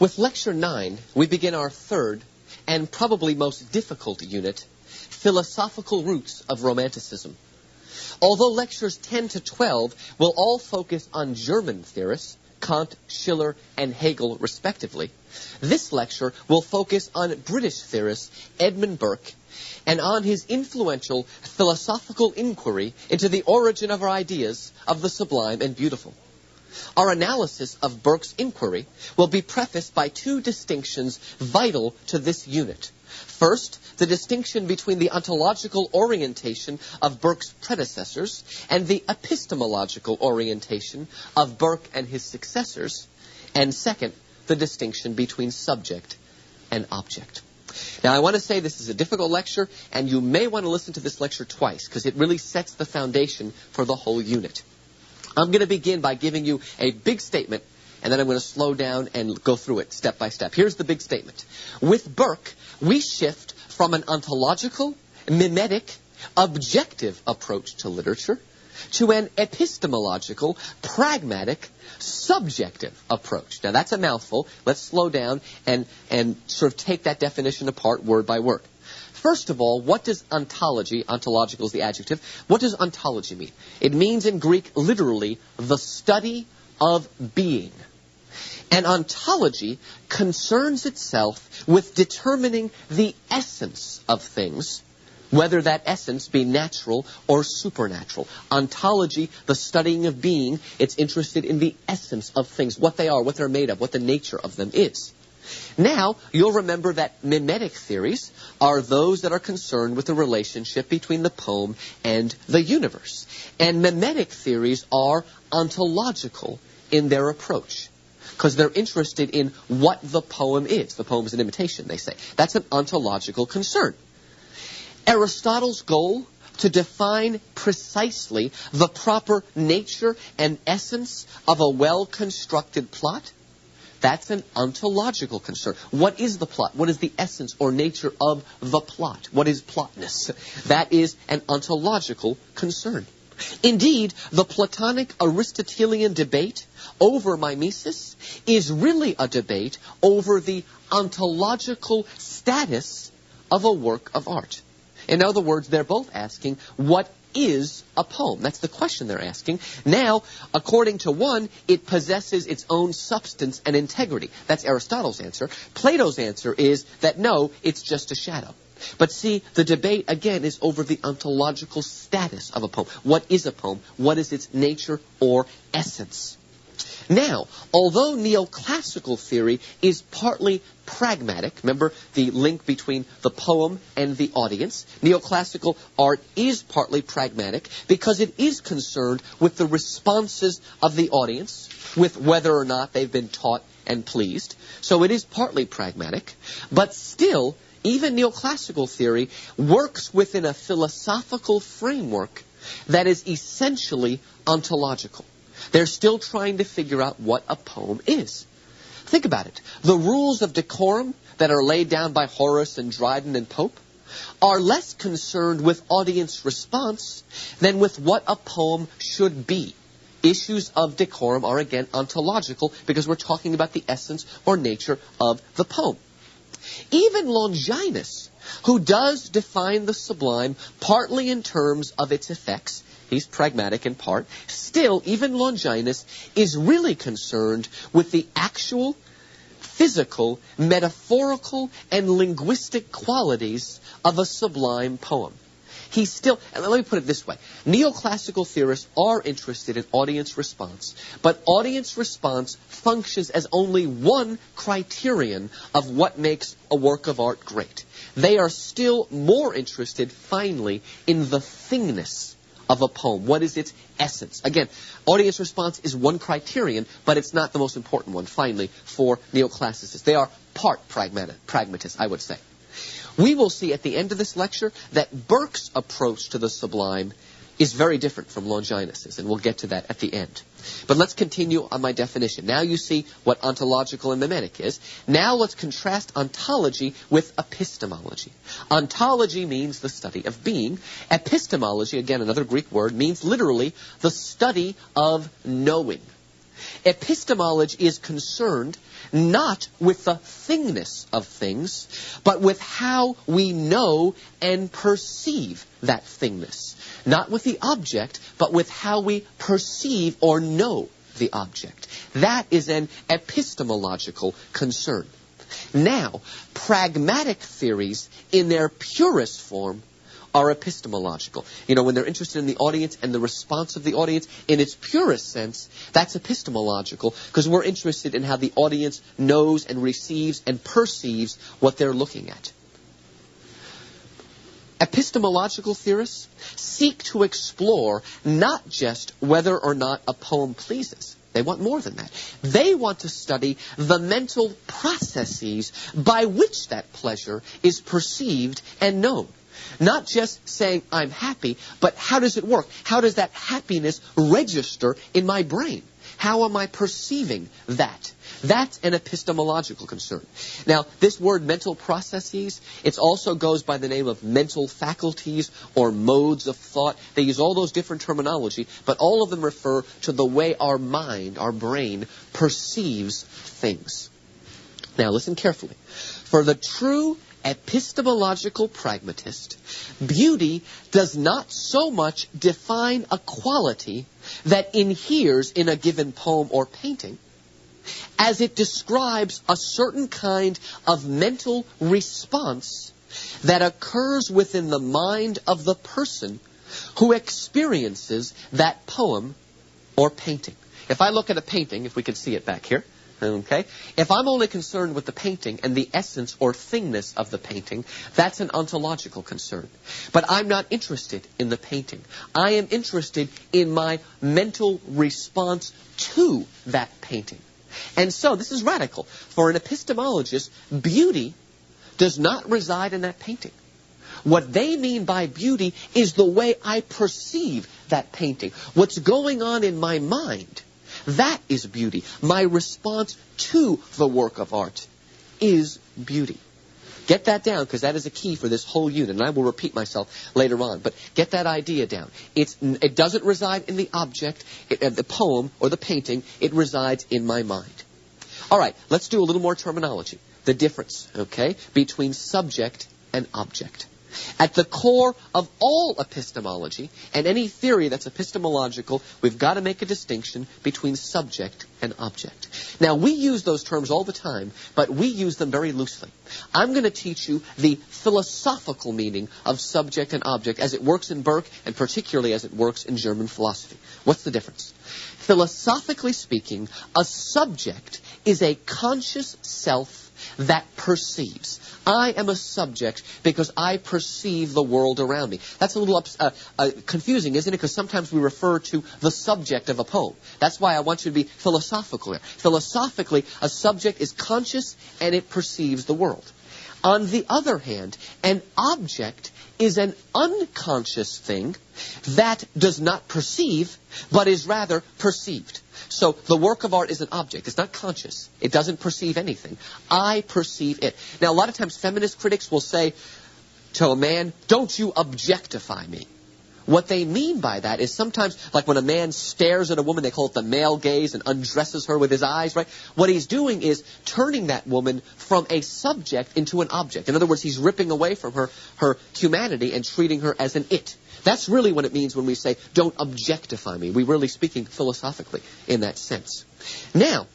With Lecture 9, we begin our third and probably most difficult unit, Philosophical Roots of Romanticism. Although Lectures 10 to 12 will all focus on German theorists, Kant, Schiller, and Hegel respectively, this lecture will focus on British theorist Edmund Burke and on his influential philosophical inquiry into the origin of our ideas of the sublime and beautiful. Our analysis of Burke's inquiry will be prefaced by two distinctions vital to this unit. First, the distinction between the ontological orientation of Burke's predecessors and the epistemological orientation of Burke and his successors. And second, the distinction between subject and object. Now, I want to say this is a difficult lecture, and you may want to listen to this lecture twice, because it really sets the foundation for the whole unit. I'm going to begin by giving you a big statement, and then I'm going to slow down and go through it step by step. Here's the big statement. With Burke, we shift from an ontological, mimetic, objective approach to literature to an epistemological, pragmatic, subjective approach. Now, that's a mouthful. Let's slow down and sort of take that definition apart word by word. First of all, what does ontology, ontological is the adjective, what does ontology mean? It means in Greek, literally, the study of being. And ontology concerns itself with determining the essence of things, whether that essence be natural or supernatural. Ontology, the studying of being, it's interested in the essence of things, what they are, what they're made of, what the nature of them is. Now, you'll remember that mimetic theories are those that are concerned with the relationship between the poem and the universe. And mimetic theories are ontological in their approach, because they're interested in what the poem is. The poem is an imitation, they say. That's an ontological concern. Aristotle's goal to define precisely the proper nature and essence of a well-constructed plot, that's an ontological concern. What is the plot? What is the essence or nature of the plot? What is plotness? That is an ontological concern. Indeed, the Platonic Aristotelian debate over mimesis is really a debate over the ontological status of a work of art. In other words, they're both asking, what is a poem? That's the question they're asking. Now, according to one, it possesses its own substance and integrity. That's Aristotle's answer. Plato's answer is that no, it's just a shadow. But see, the debate, again, is over the ontological status of a poem. What is a poem? What is its nature or essence? Now, although neoclassical theory is partly pragmatic, remember the link between the poem and the audience, neoclassical art is partly pragmatic because it is concerned with the responses of the audience, with whether or not they've been taught and pleased. So it is partly pragmatic, but still, even neoclassical theory works within a philosophical framework that is essentially ontological. They're still trying to figure out what a poem is. Think about it. The rules of decorum that are laid down by Horace and Dryden and Pope are less concerned with audience response than with what a poem should be. Issues of decorum are, again, ontological because we're talking about the essence or nature of the poem. Even Longinus, who does define the sublime partly in terms of its effects, he's pragmatic in part, still, even Longinus is really concerned with the actual, physical, metaphorical, and linguistic qualities of a sublime poem. He's still, and let me put it this way, neoclassical theorists are interested in audience response, but audience response functions as only one criterion of what makes a work of art great. They are still more interested, finally, in the thingness of a poem. What is its essence? Again, audience response is one criterion, but it's not the most important one, finally, for neoclassicists. They are part pragmatists, I would say. We will see at the end of this lecture that Burke's approach to the sublime is very different from Longinus's, and we'll get to that at the end. But let's continue on my definition. Now you see what ontological and mimetic is. Now let's contrast ontology with epistemology. Ontology means the study of being. Epistemology, again another Greek word, means literally the study of knowing. Epistemology is concerned not with the thingness of things, but with how we know and perceive that thingness. Not with the object, but with how we perceive or know the object. That is an epistemological concern. Now, pragmatic theories in their purest form are epistemological. You know, when they're interested in the audience and the response of the audience, in its purest sense, that's epistemological, because we're interested in how the audience knows and receives and perceives what they're looking at. Epistemological theorists seek to explore not just whether or not a poem pleases. They want more than that. They want to study the mental processes by which that pleasure is perceived and known. Not just saying, I'm happy, but how does it work? How does that happiness register in my brain? How am I perceiving that? That's an epistemological concern. Now, this word mental processes, it also goes by the name of mental faculties or modes of thought. They use all those different terminology, but all of them refer to the way our mind, our brain, perceives things. Now, listen carefully. For the true epistemological pragmatist, beauty does not so much define a quality that inheres in a given poem or painting, as it describes a certain kind of mental response that occurs within the mind of the person who experiences that poem or painting. If I look at a painting, if we could see it back here, okay, if I'm only concerned with the painting and the essence or thingness of the painting, that's an ontological concern. But I'm not interested in the painting. I am interested in my mental response to that painting. And so, this is radical. For an epistemologist, beauty does not reside in that painting. What they mean by beauty is the way I perceive that painting. What's going on in my mind. That is beauty. My response to the work of art is beauty. Get that down, because that is a key for this whole unit, and I will repeat myself later on. But get that idea down. It doesn't reside in the object, the poem, or the painting. It resides in my mind. All right, let's do a little more terminology. The difference, okay, between subject and object. At the core of all epistemology, and any theory that's epistemological, we've got to make a distinction between subject and object. Now, we use those terms all the time, but we use them very loosely. I'm going to teach you the philosophical meaning of subject and object as it works in Burke, and particularly as it works in German philosophy. What's the difference? Philosophically speaking, a subject is a conscious self that perceives. I am a subject because I perceive the world around me. That's a little confusing, isn't it? Because sometimes we refer to the subject of a poem. That's why I want you to be philosophical here. Philosophically, a subject is conscious and it perceives the world. On the other hand, an object is an unconscious thing that does not perceive, but is rather perceived. So the work of art is an object. It's not conscious. It doesn't perceive anything. I perceive it. Now, a lot of times feminist critics will say to a man, don't you objectify me. What they mean by that is sometimes, like when a man stares at a woman, they call it the male gaze, and undresses her with his eyes, right? What he's doing is turning that woman from a subject into an object. In other words, he's ripping away from her humanity and treating her as an it. That's really what it means when we say, don't objectify me. We're really speaking philosophically in that sense. Now,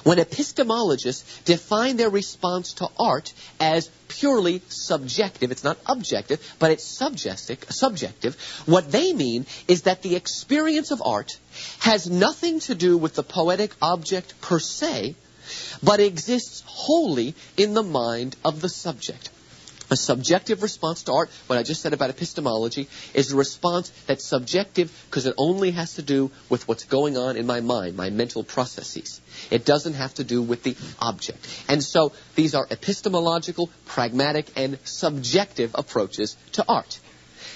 when epistemologists define their response to art as purely subjective, it's not objective, but it's subjective, what they mean is that the experience of art has nothing to do with the poetic object per se, but exists wholly in the mind of the subject. A subjective response to art, what I just said about epistemology, is a response that's subjective because it only has to do with what's going on in my mind, my mental processes. It doesn't have to do with the object. And so these are epistemological, pragmatic, and subjective approaches to art.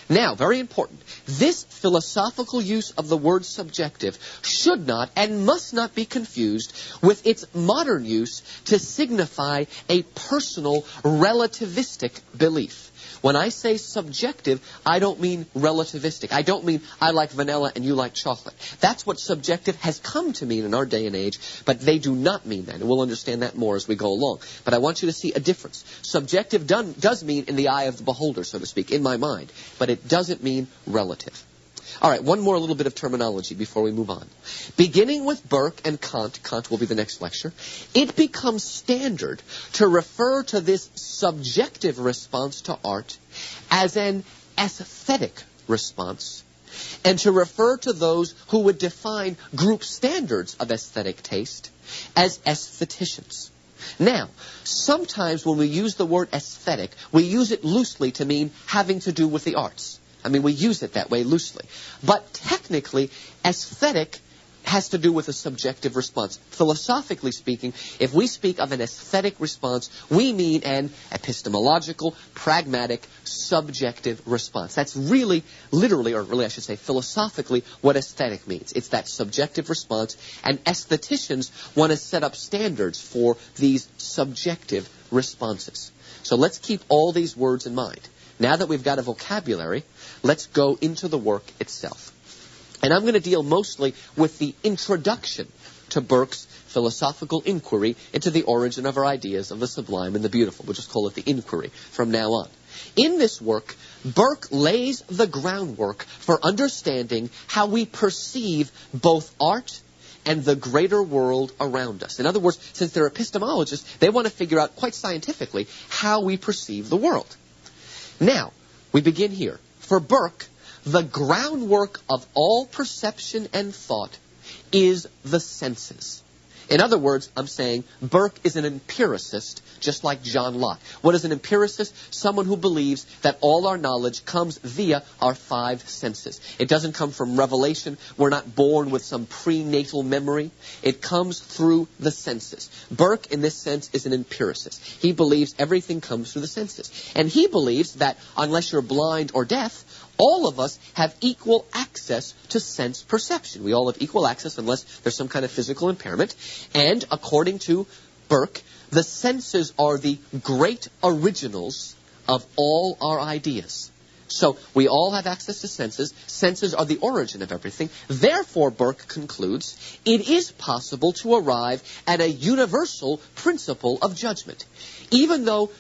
Now, very important, this philosophical use of the word subjective should not and must not be confused with its modern use to signify a personal relativistic belief. When I say subjective, I don't mean relativistic. I don't mean I like vanilla and you like chocolate. That's what subjective has come to mean in our day and age, but they do not mean that, and we'll understand that more as we go along. But I want you to see a difference. Subjective does mean in the eye of the beholder, so to speak, in my mind, but it doesn't mean relative. All right, one more little bit of terminology before we move on. Beginning with Burke and Kant will be the next lecture, it becomes standard to refer to this subjective response to art as an aesthetic response, and to refer to those who would define group standards of aesthetic taste as aestheticians. Now, sometimes when we use the word aesthetic, we use it loosely to mean having to do with the arts. I mean, we use it that way loosely. But technically, aesthetic has to do with a subjective response. Philosophically speaking, if we speak of an aesthetic response, we mean an epistemological, pragmatic, subjective response. That's really, literally, or really I should say philosophically, what aesthetic means. It's that subjective response, and aestheticians want to set up standards for these subjective responses. So let's keep all these words in mind. Now that we've got a vocabulary, let's go into the work itself. And I'm going to deal mostly with the introduction to Burke's philosophical inquiry into the origin of our ideas of the sublime and the beautiful. We'll just call it the inquiry from now on. In this work, Burke lays the groundwork for understanding how we perceive both art and the greater world around us. In other words, since they're epistemologists, they want to figure out quite scientifically how we perceive the world. Now, we begin here. For Burke, the groundwork of all perception and thought is the senses. In other words, I'm saying Burke is an empiricist, just like John Locke. What is an empiricist? Someone who believes that all our knowledge comes via our five senses. It doesn't come from revelation. We're not born with some prenatal memory. It comes through the senses. Burke, in this sense, is an empiricist. He believes everything comes through the senses. And he believes that unless you're blind or deaf, all of us have equal access to sense perception. We all have equal access unless there's some kind of physical impairment. And according to Burke, the senses are the great originals of all our ideas. So we all have access to senses. Senses are the origin of everything. Therefore, Burke concludes, it is possible to arrive at a universal principle of judgment. Even though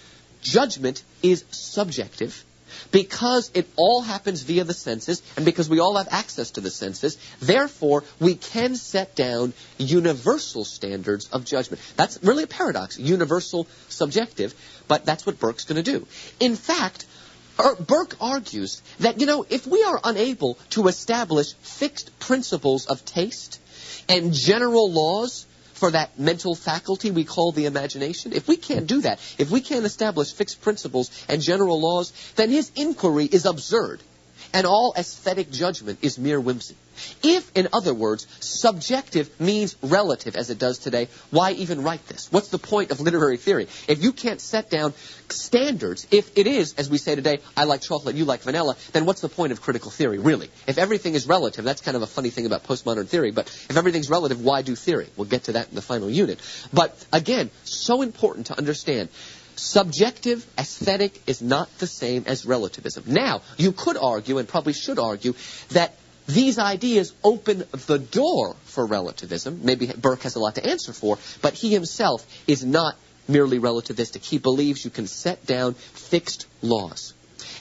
judgment is subjective, because it all happens via the senses, and because we all have access to the senses, therefore, we can set down universal standards of judgment. That's really a paradox, universal, subjective, but that's what Burke's going to do. In fact, Burke argues that, if we are unable to establish fixed principles of taste and general laws for that mental faculty we call the imagination, if we can't do that, if we can't establish fixed principles and general laws, then his inquiry is absurd, and all aesthetic judgment is mere whimsy. If, in other words, subjective means relative, as it does today, why even write this? What's the point of literary theory? If you can't set down standards, if it is, as we say today, I like chocolate, you like vanilla, then what's the point of critical theory, really? If everything is relative, that's kind of a funny thing about postmodern theory, but if everything's relative, why do theory? We'll get to that in the final unit. But, again, so important to understand. Subjective aesthetic is not the same as relativism. Now, you could argue, and probably should argue, that these ideas open the door for relativism. Maybe Burke has a lot to answer for, but he himself is not merely relativistic. He believes you can set down fixed laws.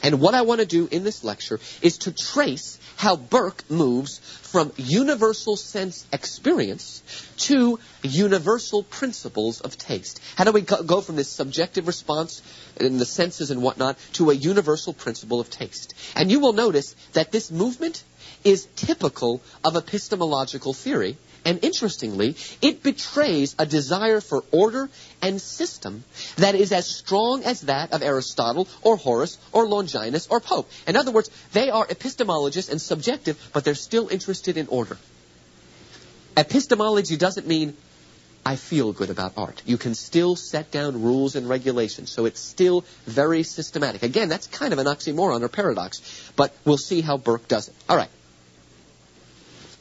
And what I want to do in this lecture is to trace how Burke moves from universal sense experience to universal principles of taste. How do we go from this subjective response in the senses and whatnot to a universal principle of taste? And you will notice that this movement is typical of epistemological theory, and interestingly, it betrays a desire for order and system that is as strong as that of Aristotle or Horace or Longinus or Pope. In other words, they are epistemologists and subjective, but they're still interested in order. Epistemology doesn't mean I feel good about art. You can still set down rules and regulations, so it's still very systematic. Again, that's kind of an oxymoron or paradox, but we'll see how Burke does it. All right.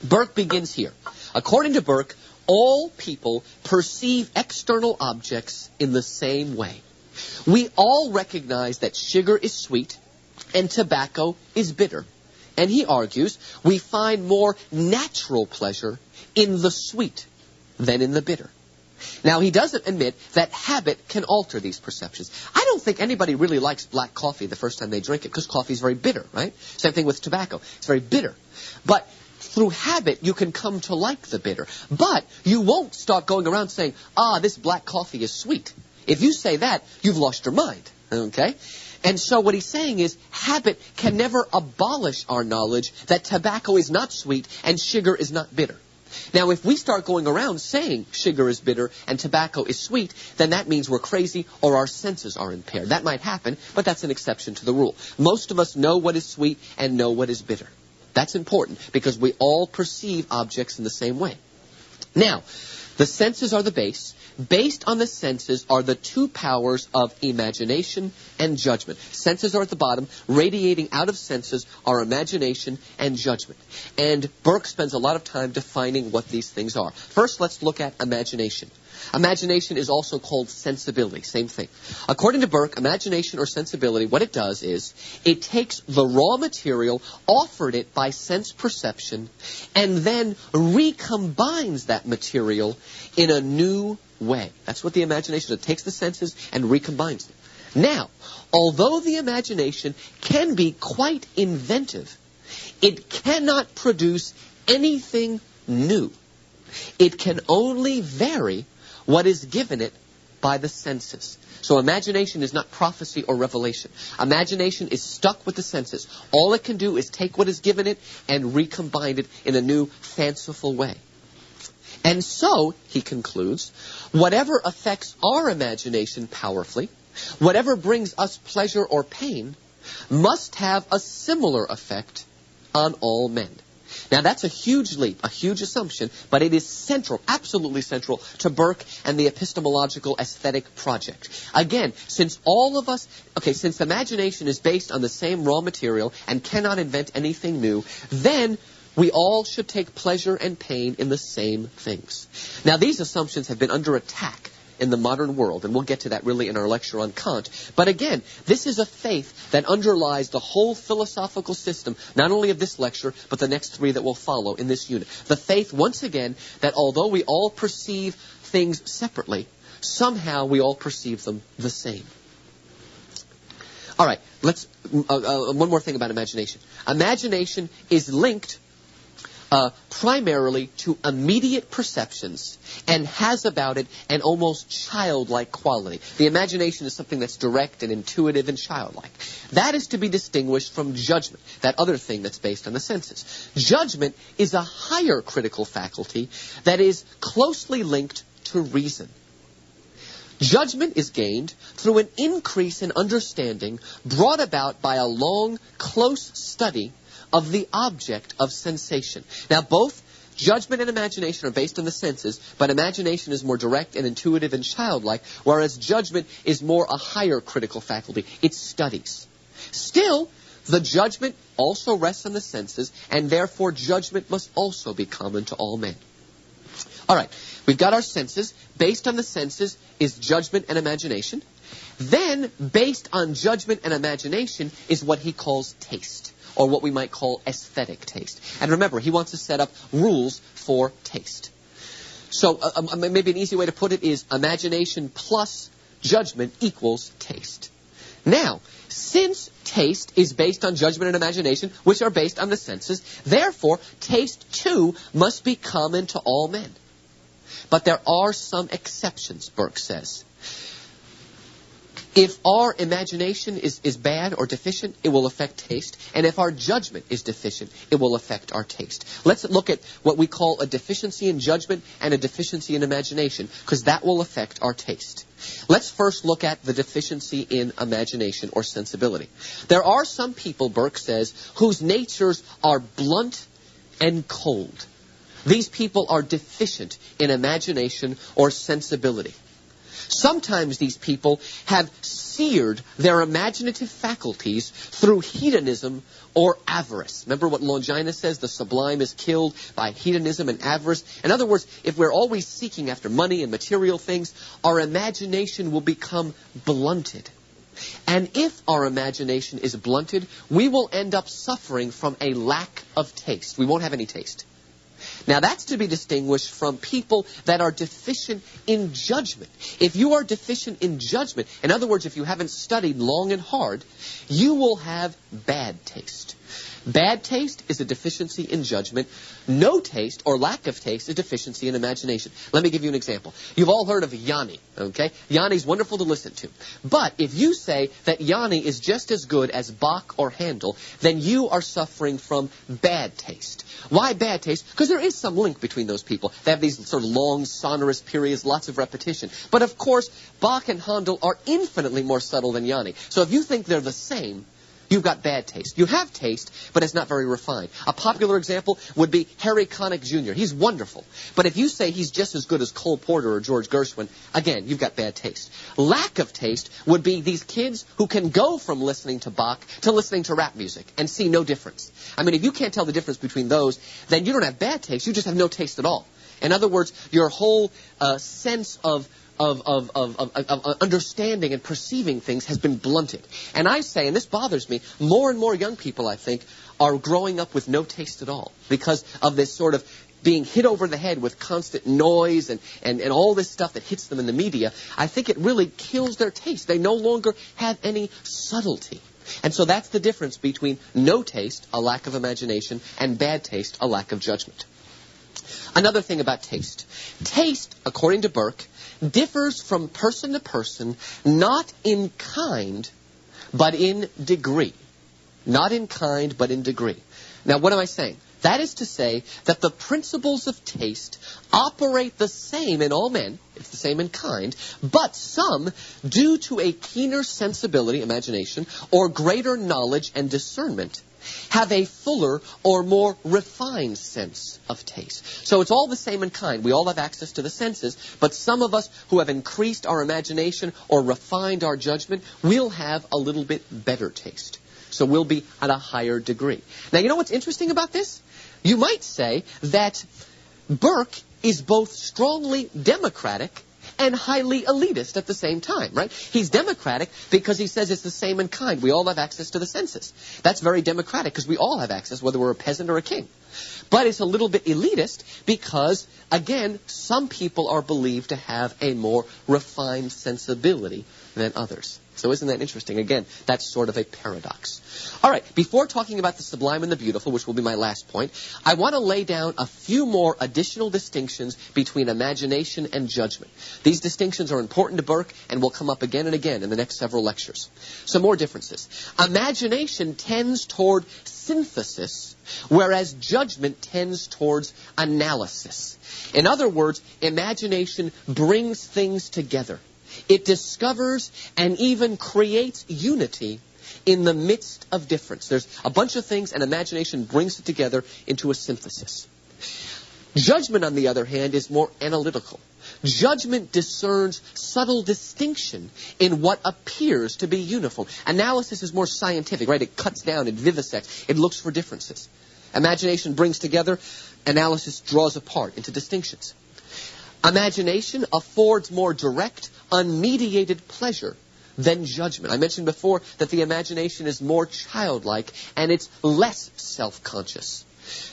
Burke begins here. According to Burke, all people perceive external objects in the same way. We all recognize that sugar is sweet and tobacco is bitter. And he argues we find more natural pleasure in the sweet than in the bitter. Now, he doesn't admit that habit can alter these perceptions. I don't think anybody really likes black coffee the first time they drink it, because coffee is very bitter, right? Same thing with tobacco. It's very bitter. But through habit, you can come to like the bitter. But you won't start going around saying, this black coffee is sweet. If you say that, you've lost your mind, okay? And so what he's saying is habit can never abolish our knowledge that tobacco is not sweet and sugar is not bitter. Now, if we start going around saying sugar is bitter and tobacco is sweet, then that means we're crazy or our senses are impaired. That might happen, but that's an exception to the rule. Most of us know what is sweet and know what is bitter. That's important because we all perceive objects in the same way. Now, the senses are the base. Based on the senses are the two powers of imagination and judgment. Senses are at the bottom. Radiating out of senses are imagination and judgment. And Burke spends a lot of time defining what these things are. First, let's look at imagination. Imagination is also called sensibility. Same thing. According to Burke, imagination or sensibility, what it does is it takes the raw material offered it by sense perception and then recombines that material in a new way. That's what the imagination is. It takes the senses and recombines them. Now, although the imagination can be quite inventive, it cannot produce anything new. It can only vary what is given it by the senses. So imagination is not prophecy or revelation. Imagination is stuck with the senses. All it can do is take what is given it and recombine it in a new, fanciful way. And so, he concludes, whatever affects our imagination powerfully, whatever brings us pleasure or pain, must have a similar effect on all men. Now, that's a huge leap, a huge assumption, but it is central, absolutely central, to Burke and the epistemological aesthetic project. Again, since imagination is based on the same raw material and cannot invent anything new, then we all should take pleasure and pain in the same things. Now, these assumptions have been under attack in the modern world, and we'll get to that really in our lecture on Kant. But again, this is a faith that underlies the whole philosophical system, not only of this lecture, but the next three that will follow in this unit. The faith, once again, that although we all perceive things separately, somehow we all perceive them the same. All right, let's one more thing about imagination. Imagination is linked primarily to immediate perceptions and has about it an almost childlike quality. The imagination is something that's direct and intuitive and childlike. That is to be distinguished from judgment, that other thing that's based on the senses. Judgment is a higher critical faculty that is closely linked to reason. Judgment is gained through an increase in understanding brought about by a long, close study of the object of sensation. Now, both judgment and imagination are based on the senses, but imagination is more direct and intuitive and childlike, whereas judgment is more a higher critical faculty. It studies. Still, the judgment also rests on the senses, and therefore judgment must also be common to all men. All right, we've got our senses. Based on the senses is judgment and imagination. Then, based on judgment and imagination is what he calls taste, or what we might call aesthetic taste. And remember, he wants to set up rules for taste. So maybe an easy way to put it is imagination plus judgment equals taste. Now, since taste is based on judgment and imagination, which are based on the senses, therefore, taste too must be common to all men. But there are some exceptions, Burke says. If our imagination is bad or deficient, it will affect taste. And if our judgment is deficient, it will affect our taste. Let's look at what we call a deficiency in judgment and a deficiency in imagination, because that will affect our taste. Let's first look at the deficiency in imagination or sensibility. There are some people, Burke says, whose natures are blunt and cold. These people are deficient in imagination or sensibility. Sometimes these people have seared their imaginative faculties through hedonism or avarice. Remember what Longinus says, the sublime is killed by hedonism and avarice. In other words, if we're always seeking after money and material things, our imagination will become blunted. And if our imagination is blunted, we will end up suffering from a lack of taste. We won't have any taste. Now, that's to be distinguished from people that are deficient in judgment. If you are deficient in judgment, in other words, if you haven't studied long and hard, you will have bad taste. Bad taste is a deficiency in judgment. No taste or lack of taste is deficiency in imagination. Let me give you an example. You've all heard of Yanni, okay? Yanni's wonderful to listen to. But if you say that Yanni is just as good as Bach or Handel, then you are suffering from bad taste. Why bad taste? Because there is some link between those people. They have these sort of long, sonorous periods, lots of repetition. But of course, Bach and Handel are infinitely more subtle than Yanni. So if you think they're the same, you've got bad taste. You have taste, but it's not very refined. A popular example would be Harry Connick Jr. He's wonderful. But if you say he's just as good as Cole Porter or George Gershwin, again, you've got bad taste. Lack of taste would be these kids who can go from listening to Bach to listening to rap music and see no difference. I mean, if you can't tell the difference between those, then you don't have bad taste. You just have no taste at all. In other words, your whole sense of understanding and perceiving things has been blunted. And I say, and this bothers me, more and more young people, I think, are growing up with no taste at all because of this sort of being hit over the head with constant noise and all this stuff that hits them in the media. I think it really kills their taste. They no longer have any subtlety. And so that's the difference between no taste, a lack of imagination, and bad taste, a lack of judgment. Another thing about taste. Taste, according to Burke, differs from person to person, not in kind, but in degree. Not in kind, but in degree. Now, what am I saying? That is to say that the principles of taste operate the same in all men, it's the same in kind, but some, due to a keener sensibility, imagination, or greater knowledge and discernment, have a fuller or more refined sense of taste. So it's all the same in kind. We all have access to the senses, but some of us who have increased our imagination or refined our judgment will have a little bit better taste. So we'll be at a higher degree. Now, you know what's interesting about this? You might say that Burke is both strongly democratic and highly elitist at the same time, right? He's democratic because he says it's the same in kind. We all have access to the census. That's very democratic because we all have access, whether we're a peasant or a king. But it's a little bit elitist because, again, some people are believed to have a more refined sensibility than others. So isn't that interesting? Again, that's sort of a paradox. All right, before talking about the sublime and the beautiful, which will be my last point, I want to lay down a few more additional distinctions between imagination and judgment. These distinctions are important to Burke and will come up again and again in the next several lectures. Some more differences. Imagination tends toward synthesis, whereas judgment tends towards analysis. In other words, imagination brings things together. It discovers and even creates unity in the midst of difference. There's a bunch of things, and imagination brings it together into a synthesis. Judgment, on the other hand, is more analytical. Judgment discerns subtle distinction in what appears to be uniform. Analysis is more scientific, right? It cuts down, it vivisects, it looks for differences. Imagination brings together, analysis draws apart into distinctions. Imagination affords more direct, unmediated pleasure than judgment. I mentioned before that the imagination is more childlike and it's less self-conscious.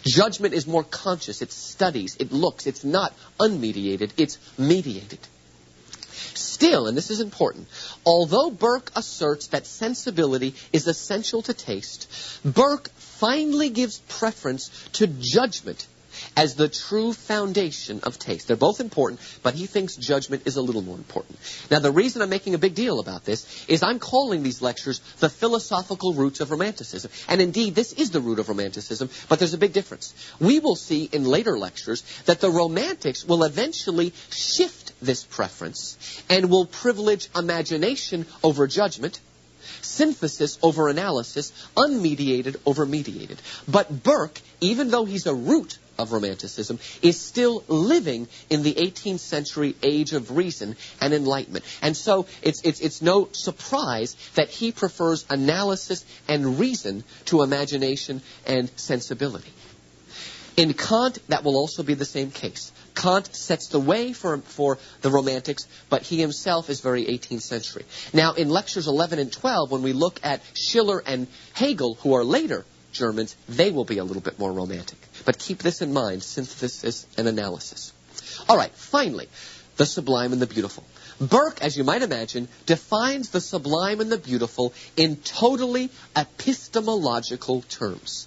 Judgment is more conscious. It studies, it looks. It's not unmediated, it's mediated. Still, and this is important, although Burke asserts that sensibility is essential to taste, Burke finally gives preference to judgment as the true foundation of taste. They're both important, but he thinks judgment is a little more important. Now, the reason I'm making a big deal about this is I'm calling these lectures the philosophical roots of Romanticism. And indeed, this is the root of Romanticism, but there's a big difference. We will see in later lectures that the Romantics will eventually shift this preference and will privilege imagination over judgment, synthesis over analysis, unmediated over mediated. But Burke, even though he's a root of Romanticism, is still living in the 18th century age of reason and enlightenment. And so it's no surprise that he prefers analysis and reason to imagination and sensibility. In Kant, that will also be the same case. Kant sets the way for the Romantics, but he himself is very 18th century. Now, in lectures 11 and 12, when we look at Schiller and Hegel, who are later Germans, they will be a little bit more romantic. But keep this in mind, since this is an analysis. All right, finally, the sublime and the beautiful. Burke, as you might imagine, defines the sublime and the beautiful in totally epistemological terms.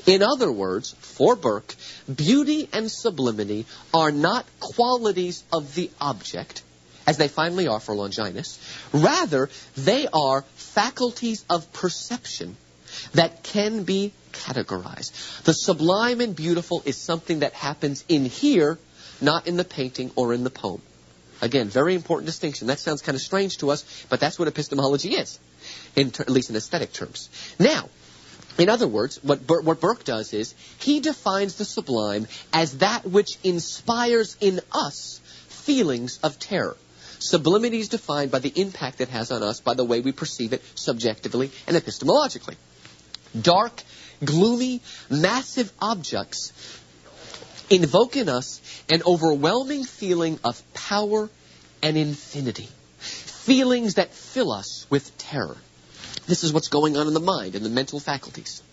In other words, for Burke, beauty and sublimity are not qualities of the object, as they finally are for Longinus. Rather, they are faculties of perception that can be categorized. The sublime and beautiful is something that happens in here, not in the painting or in the poem. Again, very important distinction. That sounds kind of strange to us, but that's what epistemology is, at least in aesthetic terms. Now, in other words, what Burke does is he defines the sublime as that which inspires in us feelings of terror. Sublimity is defined by the impact it has on us by the way we perceive it subjectively and epistemologically. Dark, gloomy, massive objects invoke in us an overwhelming feeling of power and infinity. Feelings that fill us with terror. This is what's going on in the mind, in the mental faculties.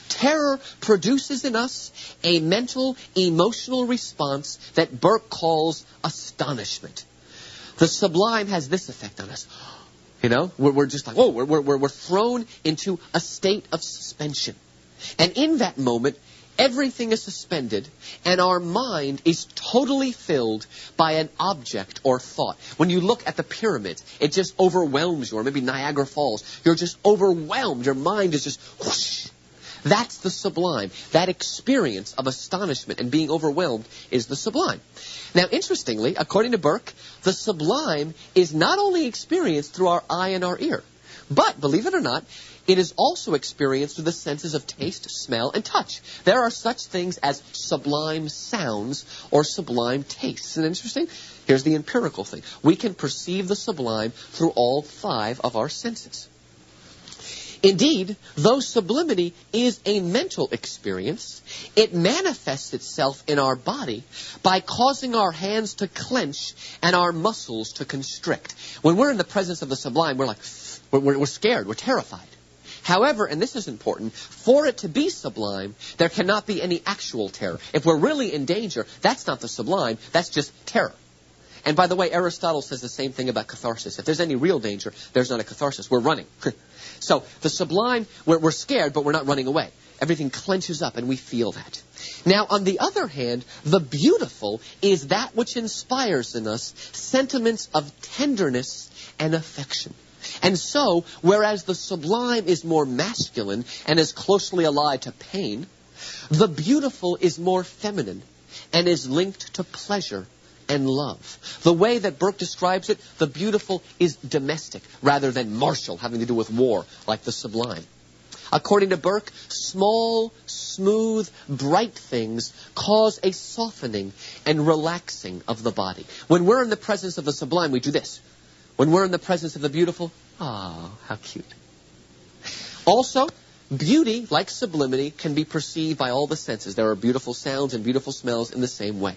Terror produces in us a mental, emotional response that Burke calls astonishment. The sublime has this effect on us. You know, we're just like, we're thrown into a state of suspension. And in that moment, everything is suspended, and our mind is totally filled by an object or thought. When you look at the pyramids, it just overwhelms you, or maybe Niagara Falls. You're just overwhelmed. Your mind is just whoosh. That's the sublime. That experience of astonishment and being overwhelmed is the sublime. Now, interestingly, according to Burke, the sublime is not only experienced through our eye and our ear, but, believe it or not, it is also experienced through the senses of taste, smell, and touch. There are such things as sublime sounds or sublime tastes. Isn't it interesting? Here's the empirical thing. We can perceive the sublime through all 5 of our senses. Indeed, though sublimity is a mental experience, it manifests itself in our body by causing our hands to clench and our muscles to constrict. When we're in the presence of the sublime, we're scared, we're terrified. However, and this is important, for it to be sublime, there cannot be any actual terror. If we're really in danger, that's not the sublime, that's just terror. And by the way, Aristotle says the same thing about catharsis. If there's any real danger, there's not a catharsis. We're running. So the sublime, we're scared, but we're not running away. Everything clenches up, and we feel that. Now, on the other hand, the beautiful is that which inspires in us sentiments of tenderness and affection. And so, whereas the sublime is more masculine and is closely allied to pain, the beautiful is more feminine and is linked to pleasure and love. The way that Burke describes it, the beautiful is domestic rather than martial, having to do with war, like the sublime. According to Burke, small, smooth, bright things cause a softening and relaxing of the body. When we're in the presence of the sublime, we do this. When we're in the presence of the beautiful, how cute. Also, beauty, like sublimity, can be perceived by all the senses. There are beautiful sounds and beautiful smells in the same way.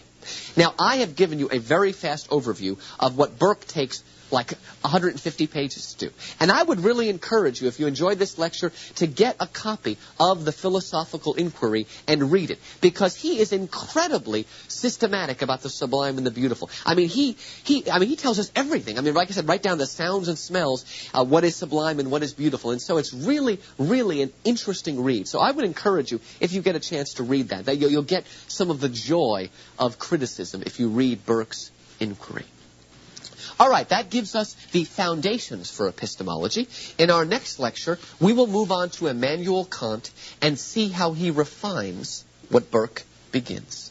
Now, I have given you a very fast overview of what Burke takes like 150 pages to do. And I would really encourage you, if you enjoyed this lecture, to get a copy of the Philosophical Inquiry and read it. Because he is incredibly systematic about the sublime and the beautiful. I mean, he tells us everything. I mean, like I said, right down to sounds and smells, what is sublime and what is beautiful. And so it's really, really an interesting read. So I would encourage you, if you get a chance to read that you'll get some of the joy of criticism if you read Burke's Inquiry. All right, that gives us the foundations for epistemology. In our next lecture, we will move on to Immanuel Kant and see how he refines what Burke begins.